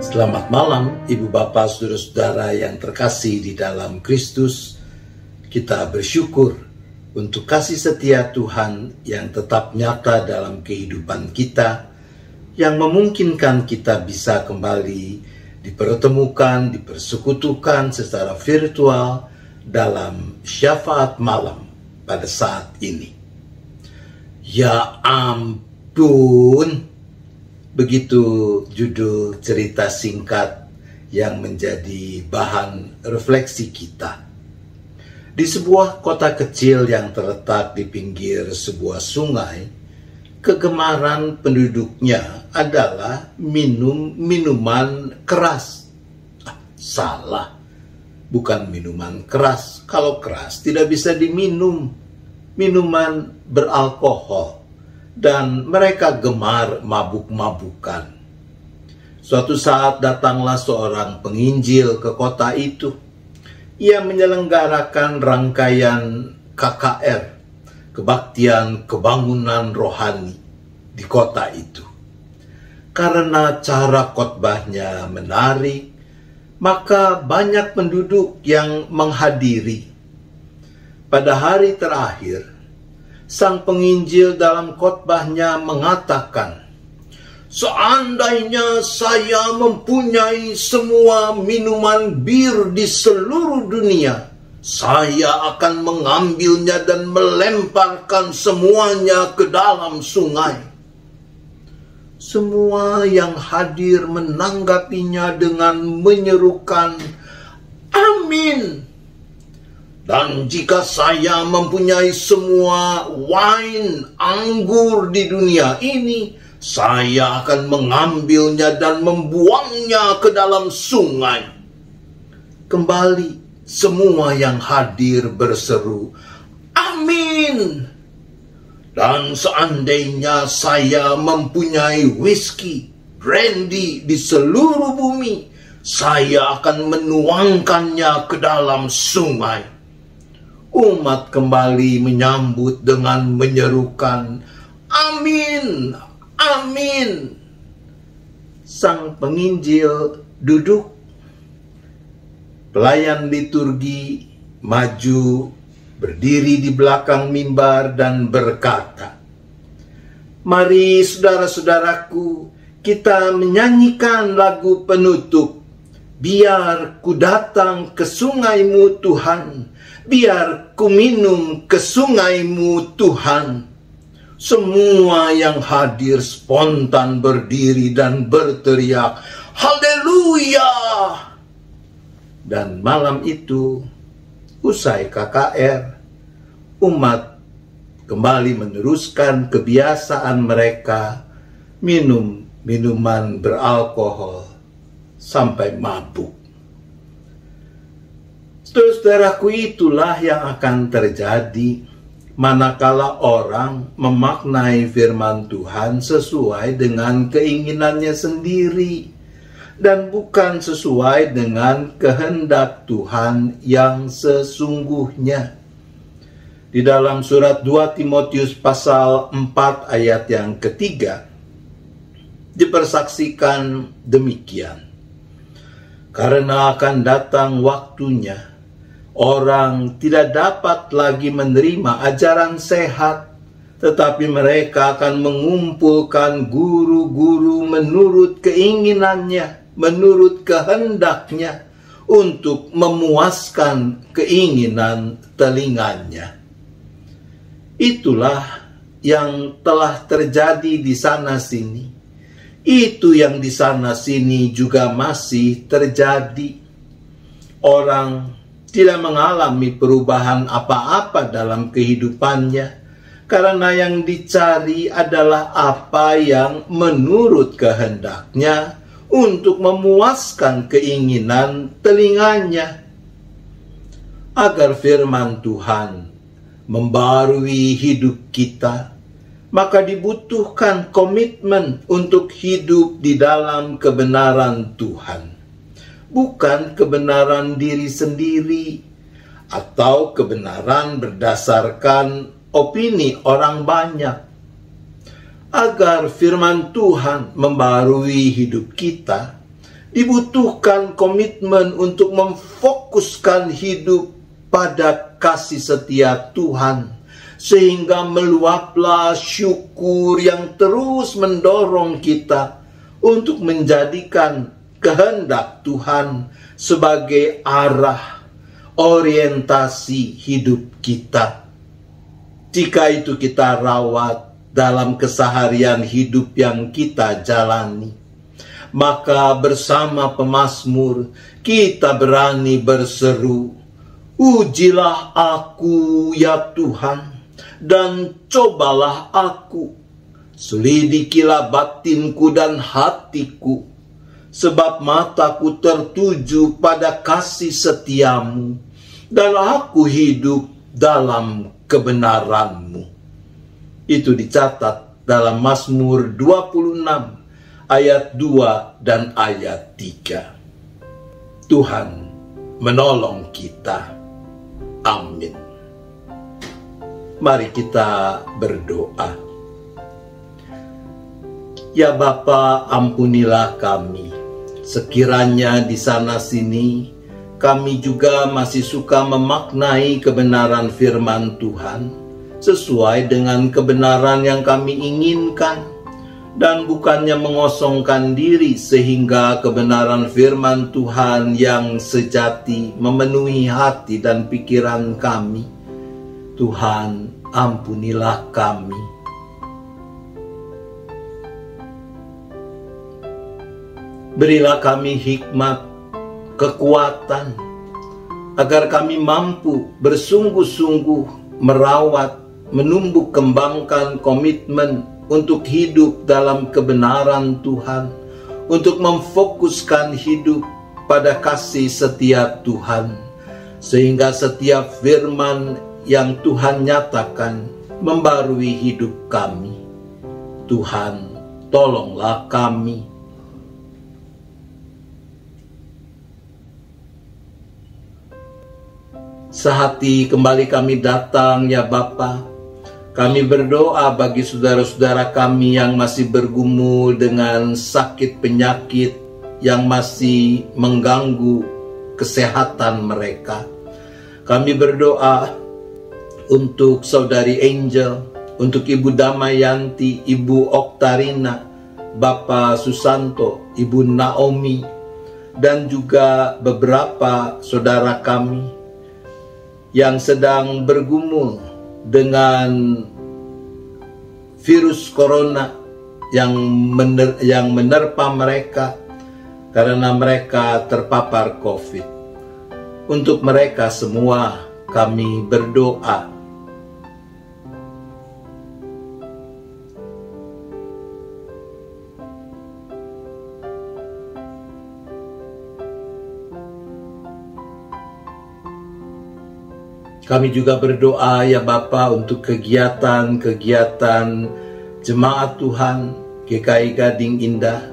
Selamat malam, Ibu Bapak, Saudara-saudara yang terkasih di dalam Kristus. Kita bersyukur untuk kasih setia Tuhan yang tetap nyata dalam kehidupan kita, yang memungkinkan kita bisa kembali dipertemukan, dipersekutukan secara virtual dalam syafaat malam pada saat ini. Ya ampun, begitu judul cerita singkat yang menjadi bahan refleksi kita. Di sebuah kota kecil yang terletak di pinggir sebuah sungai, kegemaran penduduknya adalah minum minuman keras. Salah, bukan minuman keras. Kalau keras tidak bisa diminum, minuman beralkohol. Dan mereka gemar mabuk-mabukan. Suatu saat datanglah seorang penginjil ke kota itu. Ia menyelenggarakan rangkaian KKR, kebaktian kebangunan rohani di kota itu. Karena cara khotbahnya menarik, maka banyak penduduk yang menghadiri. Pada hari terakhir, sang penginjil dalam khotbahnya mengatakan, "Seandainya saya mempunyai semua minuman bir di seluruh dunia, saya akan mengambilnya dan melemparkan semuanya ke dalam sungai." Semua yang hadir menanggapinya dengan menyerukan, "Amin." Dan jika saya mempunyai semua wine anggur di dunia ini, saya akan mengambilnya dan membuangnya ke dalam sungai. Kembali semua yang hadir berseru, "Amin." Dan seandainya saya mempunyai whisky, brandy di seluruh bumi, saya akan menuangkannya ke dalam sungai. Umat kembali menyambut dengan menyerukan, "Amin, amin." Sang penginjil duduk. Pelayan liturgi maju, berdiri di belakang mimbar dan berkata, "Mari saudara-saudaraku, kita menyanyikan lagu penutup. Biar ku datang ke sungaimu Tuhan, biar ku minum ke sungaimu Tuhan." Semua yang hadir spontan berdiri dan berteriak, "Haleluya!" Dan malam itu, usai KKR, umat kembali meneruskan kebiasaan mereka minum minuman beralkohol sampai mabuk. Saudaraku, itulah yang akan terjadi manakala orang memaknai firman Tuhan sesuai dengan keinginannya sendiri dan bukan sesuai dengan kehendak Tuhan yang sesungguhnya. Di dalam surat 2 Timotius pasal 4 ayat yang ketiga dipersaksikan demikian, "Karena akan datang waktunya, orang tidak dapat lagi menerima ajaran sehat, tetapi mereka akan mengumpulkan guru-guru menurut keinginannya, menurut kehendaknya, untuk memuaskan keinginan telinganya." Itulah yang telah terjadi di sana-sini. Itu yang di sana-sini juga masih terjadi. Orang tidak mengalami perubahan apa-apa dalam kehidupannya, karena yang dicari adalah apa yang menurut kehendaknya untuk memuaskan keinginan telinganya. Agar firman Tuhan membarui hidup kita, maka dibutuhkan komitmen untuk hidup di dalam kebenaran Tuhan. Bukan kebenaran diri sendiri, atau kebenaran berdasarkan opini orang banyak. Agar firman Tuhan membarui hidup kita, Dibutuhkan komitmen untuk memfokuskan hidup pada kasih setia Tuhan, sehingga meluaplah syukur yang terus mendorong kita untuk menjadikan kehendak Tuhan sebagai arah orientasi hidup kita. Jika itu kita rawat dalam keseharian hidup yang kita jalani, maka bersama pemazmur kita berani berseru, "Ujilah aku ya Tuhan, dan cobalah aku. Selidikilah batinku dan hatiku, sebab mataku tertuju pada kasih setiamu, dan aku hidup dalam kebenaran-Mu." Itu dicatat dalam Mazmur 26 ayat 2 dan ayat 3. Tuhan menolong kita. Amin. Mari kita berdoa. Ya Bapa, ampunilah kami. Sekiranya di sana sini kami juga masih suka memaknai kebenaran firman Tuhan sesuai dengan kebenaran yang kami inginkan, dan bukannya mengosongkan diri sehingga kebenaran firman Tuhan yang sejati memenuhi hati dan pikiran kami. Tuhan, ampunilah kami. Berilah kami hikmat, kekuatan, agar kami mampu bersungguh-sungguh merawat, menumbuh kembangkan komitmen untuk hidup dalam kebenaran Tuhan, untuk memfokuskan hidup pada kasih setia Tuhan, sehingga setiap firman yang Tuhan nyatakan membarui hidup kami. Tuhan, tolonglah kami. Sehati kembali kami datang ya Bapa. Kami berdoa bagi saudara-saudara kami yang masih bergumul dengan sakit penyakit yang masih mengganggu kesehatan mereka. Kami berdoa untuk saudari Angel, untuk Ibu Damayanti, Ibu Oktarina, Bapak Susanto, Ibu Naomi, dan juga beberapa saudara kami yang sedang bergumul dengan virus corona yang menerpa mereka karena mereka terpapar COVID. Untuk mereka semua kami berdoa. Kami juga berdoa ya Bapa untuk kegiatan-kegiatan Jemaat Tuhan GKI Gading Indah.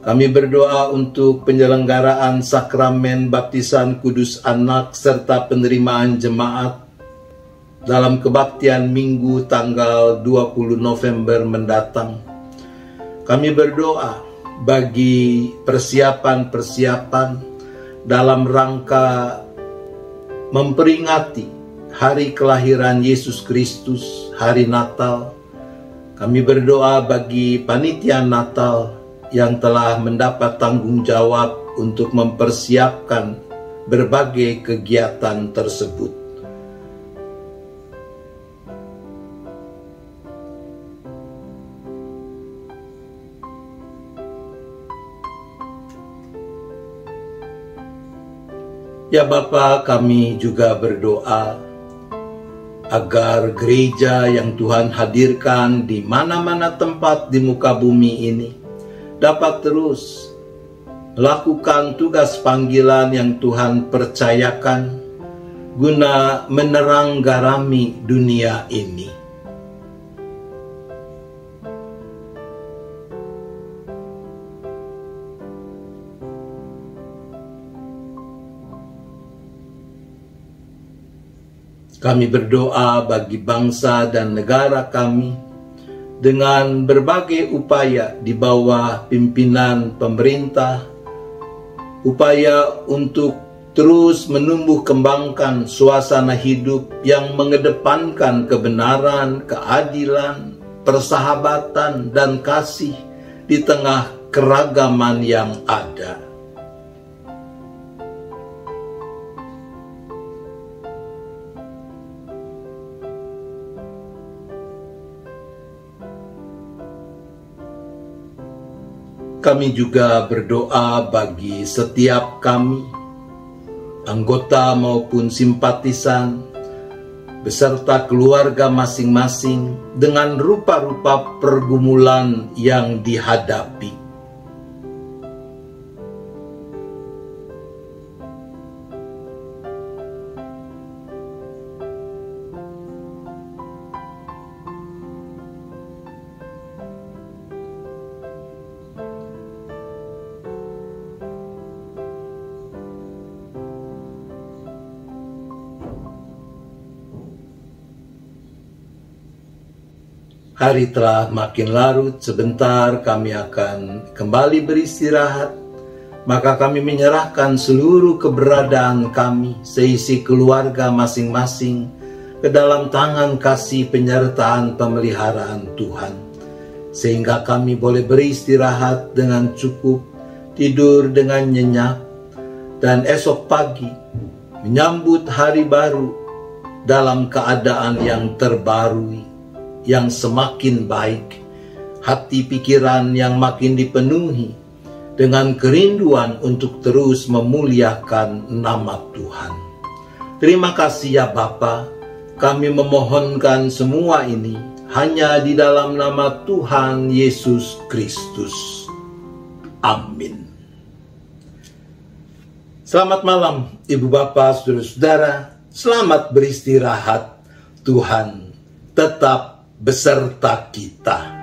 Kami berdoa untuk penyelenggaraan sakramen baptisan kudus anak serta penerimaan jemaat dalam kebaktian Minggu tanggal 20 November mendatang. Kami berdoa bagi persiapan-persiapan dalam rangka memperingati hari kelahiran Yesus Kristus, hari Natal. Kami berdoa bagi panitia Natal yang telah mendapat tanggung jawab untuk mempersiapkan berbagai kegiatan tersebut. Ya Bapa, kami juga berdoa agar gereja yang Tuhan hadirkan di mana-mana tempat di muka bumi ini dapat terus melakukan tugas panggilan yang Tuhan percayakan guna menerang-garami dunia ini. Kami berdoa bagi bangsa dan negara kami dengan berbagai upaya di bawah pimpinan pemerintah upaya untuk terus menumbuh kembangkan suasana hidup yang mengedepankan kebenaran, keadilan, persahabatan, dan kasih di tengah keragaman yang ada. Kami juga berdoa bagi setiap kami, anggota maupun simpatisan, beserta keluarga masing-masing dengan rupa-rupa pergumulan yang dihadapi. Hari telah makin larut, sebentar kami akan kembali beristirahat. Maka kami menyerahkan seluruh keberadaan kami, seisi keluarga masing-masing, ke dalam tangan kasih penyertaan pemeliharaan Tuhan. Sehingga kami boleh beristirahat dengan cukup, tidur dengan nyenyak, dan esok pagi menyambut hari baru dalam keadaan yang terbarui, yang semakin baik, hati pikiran yang makin dipenuhi dengan kerinduan untuk terus memuliakan nama Tuhan. Terima kasih ya Bapa, kami memohonkan semua ini hanya di dalam nama Tuhan Yesus Kristus. Amin. Selamat malam Ibu Bapak, Saudara-saudara, selamat beristirahat. Tuhan tetap beserta kita.